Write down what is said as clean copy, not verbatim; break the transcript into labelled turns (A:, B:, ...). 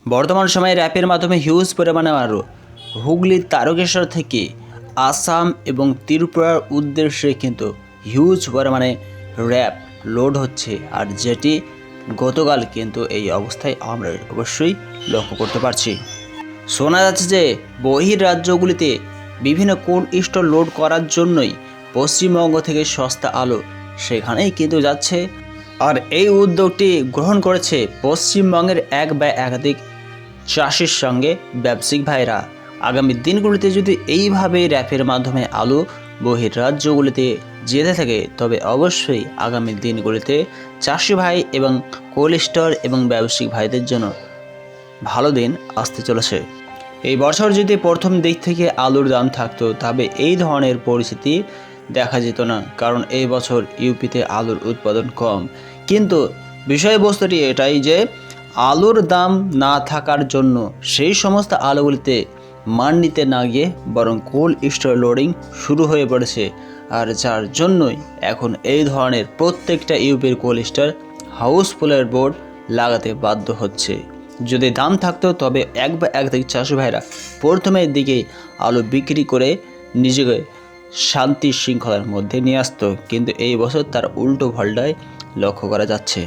A: বর্তমান সময়ে র্যাপের মাধ্যমে হিউজ পরিমাণে আরও হুগলির তারকেশ্বর থেকে আসাম এবং ত্রিপুরার উদ্দেশ্যে কিন্তু হিউজ পরিমাণে র্যাপ লোড হচ্ছে, আর যেটি গতকাল কিন্তু এই অবস্থায় আমরা অবশ্যই লক্ষ্য করতে পারছি। শোনা যাচ্ছে যে বহির্রাজ্যগুলিতে বিভিন্ন কোল্ড স্টোর লোড করার জন্যই পশ্চিমবঙ্গ থেকে সস্তা আলু সেখানেই কিন্তু যাচ্ছে। আর এই উদ্যোগটি গ্রহণ করেছে পশ্চিমবঙ্গের এক বা একাধিক চাষির সঙ্গে ব্যবসায়িক ভাইরা। আগামী দিনগুলিতে যদি এইভাবে র্যাপের মাধ্যমে আলু বহির্রাজ্যগুলিতে যেতে থাকে, তবে অবশ্যই আগামী দিনগুলিতে চাষি ভাই এবং কোল্ড স্টোর এবং ব্যবসায়িক ভাইদের জন্য ভালো দিন আসতে চলেছে। এই বছর যদি প্রথম দিক থেকে আলুর দাম থাকতো, তবে এই ধরনের পরিস্থিতি দেখা যেত না, কারণ এই বছর ইউপিতে আলুর উৎপাদন কম। কিন্তু বিষয়বস্তুটি এটাই যে আলুর দাম না থাকার জন্য সেই সমস্ত আলুগুলিতে মান্ডিতে না গিয়ে বরং কোল্ড স্টোর লোডিং শুরু হয়ে পড়েছে, আর যার জন্যই এখন এই ধরনের প্রত্যেকটা ইউপির কোল্ড স্টোর হাউসফুলের বোর্ড লাগাতে বাধ্য হচ্ছে। যদি দাম থাকতো তবে এক বা একাধিক চাষি ভাইরা প্রথমের দিকে আলু বিক্রি করে নিজেকে শান্তি শৃঙ্খলার মধ্যে নিয়ে আসতো, কিন্তু এই বছর তার উল্টো পাল্টায় লক্ষ্য করা যাচ্ছে।